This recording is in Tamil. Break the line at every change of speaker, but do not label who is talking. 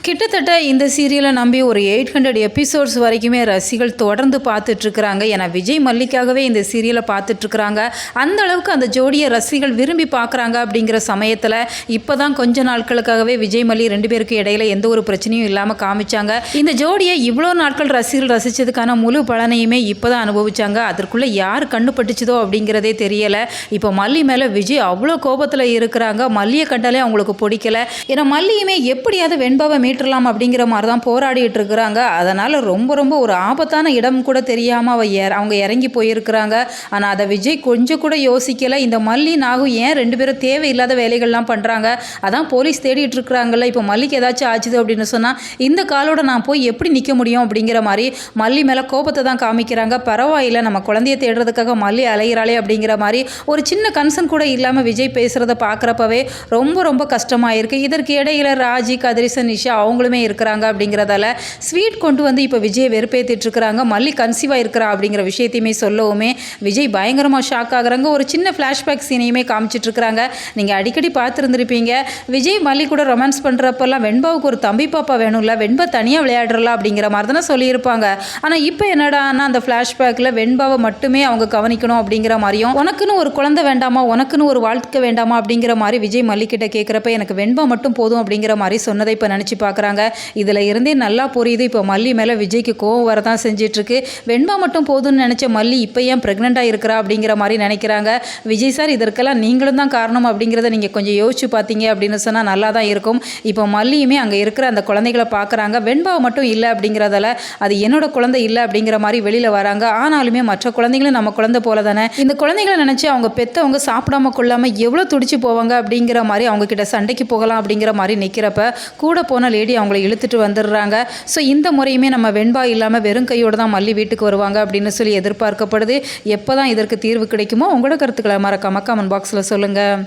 கிட்டத்தட்ட இந்த சீரியலை நம்பி ஒரு 800 எபிசோட்ஸ் வரைக்குமே ரசிகர்கள் தொடர்ந்து பார்த்துட்ருக்குறாங்க. ஏன்னா விஜய் மல்லிக்காகவே இந்த சீரியலை பார்த்துட்ருக்குறாங்க. அந்த அளவுக்கு அந்த ஜோடியை ரசிகர்கள் விரும்பி பார்க்குறாங்க. அப்படிங்கிற சமயத்தில் இப்போ தான் கொஞ்ச நாட்களுக்காகவே விஜய் மல்லி 2 பேருக்கு இடையில எந்த ஒரு பிரச்சனையும் இல்லாமல் காமிச்சாங்க. இந்த ஜோடியை இவ்வளோ நாட்கள் ரசிகர்கள் ரசித்ததுக்கான முழு பலனையுமே இப்போ தான் அனுபவிச்சாங்க. அதற்குள்ளே யார் கண்டுபட்டுச்சதோ அப்படிங்கிறதே தெரியலை. இப்போ மல்லி மேலே விஜய் அவ்வளோ கோபத்தில் இருக்கிறாங்க. மல்லியை கண்டாலே அவங்களுக்கு பிடிக்கல. ஏன்னா மல்லியுமே எப்படியாவது வெண்பாவை மீட்டலாம் அப்படிங்கிற மாதிரி தான் போராடிட்டு இருக்கிறாங்க. அதனால் ரொம்ப ஒரு ஆபத்தான இடம் கூட தெரியாமல் அவங்க இறங்கி போயிருக்கிறாங்க. ஆனால் அதை விஜய் கொஞ்சம் கூட யோசிக்கலை. இந்த மல்லி நாகும் ஏன் 2 பேரும் தேவையில்லாத வேலைகள்லாம் பண்ணுறாங்க, அதான் போலீஸ் தேடிட்டு இருக்கிறாங்கல்ல, இப்போ மல்லிக்கு ஏதாச்சும் ஆச்சுது அப்படின்னு சொன்னால் இந்த காலோட நான் போய் எப்படி நிற்க முடியும் அப்படிங்கிற மாதிரி மல்லி மேலே கோபத்தை தான் காமிக்கிறாங்க. பரவாயில்லை, நம்ம குழந்தைய தேடுறதுக்காக மல்லி அலைகிறாளே அப்படிங்கிற மாதிரி ஒரு சின்ன கன்சர்ன் கூட இல்லாமல் விஜய் பேசுகிறத பார்க்குறப்பவே ரொம்ப கஷ்டமாக இருக்குது. இதற்கு இடையில ராஜி, கதிரிசன், நிஷா அவங்களுமே இருக்கிறாங்க. அப்படிங்கிறதால ஸ்வீட் கொண்டு வந்து இப்போ விஜய் வெறுப்பேற்றிட்டு இருக்கிறாங்க. மல்லி கன்சீவாக இருக்கிறா அப்படிங்கிற விஷயத்தையுமே சொல்லவுமே விஜய் பயங்கரமாக ஷாக் ஆகுறாங்க. ஒரு சின்ன ஃப்ளாஷ்பேக் சீனையுமே காமிச்சிட்டு இருக்கிறாங்க. நீங்கள் அடிக்கடி பார்த்துருந்துருப்பீங்க, விஜய் மல்லி கூட ரொமான்ஸ் பண்ணுறப்பெல்லாம் வெண்பாவுக்கு ஒரு தம்பி பாப்பா வேணும்ல, வெண்பா தனியாக விளையாடுறலாம் அப்படிங்கிற மாதிரி தானே சொல்லியிருப்பாங்க. ஆனால் இப்போ என்னடான்னா அந்த ஃப்ளாஷ்பேக்கில் வெண்பாவை மட்டுமே அவங்க கவனிக்கணும் அப்படிங்கிற மாதிரியும், உனக்குன்னு ஒரு குழந்தை வேண்டாமா, உனக்குன்னு ஒரு வாழ்க்கை வேண்டாமா அப்படிங்கிற மாதிரி விஜய் மல்லிக்கிட்ட கேட்குறப்ப எனக்கு வெண்பா மட்டும் போதும் அப்படிங்கிற மாதிரி சொன்னதை இப்போ நினச்சி பார்க்குறாங்க. இதில் இருந்தே நல்லா புரியுது, இப்போ மல்லி மேலே விஜய்க்கு கோவம் வரதான் செஞ்சிட்ருக்கு. வெண்பா மட்டும் போதும்னு நினச்ச மல்லி இப்போ ஏன் ப்ரெக்னெண்ட்டாக இருக்கிறா அப்படிங்கிற மாதிரி நினைக்கிறாங்க. விஜய் சார், இதற்கெல்லாம் நீங்களும் தான் காரணம் அப்படிங்கிறத நீங்கள் கொஞ்சம் யோசிச்சு பார்த்தீங்க அப்படின்னு சொன்னால் நல்லா தான் இருக்கும். இப்போ மல்லியுமே அங்கே இருக்கிற அந்த குழந்தைகளை பார்க்குறாங்க. வெண்பாவை மட்டும் இல்லை அப்படிங்கிறதால அது என்னோட குழந்தை இல்லை அப்படிங்கிற மாதிரி வெளியில் வராங்க. ஆனாலுமே மற்ற குழந்தைங்களும் நம்ம குழந்தை போல தானே, இந்த குழந்தைகளை நினச்சி அவங்க பெற்றவங்க சாப்பிடாம கொள்ளாமல் எவ்வளோ துடிச்சு போவாங்க அப்படிங்கிற மாதிரி அவங்க கிட்ட சண்டைக்கு போகலாம் அப்படிங்கிற மாதிரி நிற்கிறப்ப கூட போன லேடி அவங்களை இழுத்துட்டு வந்துடுறாங்க. ஸோ இந்த முறையுமே நம்ம வெண்பா இல்லாமல் வெறும் கையோடு தான் மல்லி வீட்டுக்கு வருவாங்க அப்படின்னு சொல்லி எதிர்பார்க்கப்படுது. எப்போ தான் இதற்கு தீர்வு கிடைக்குமோ உங்களோட கருத்துக்களை மறக்காம கமெண்ட் பாக்ஸில் சொல்லுங்கள்.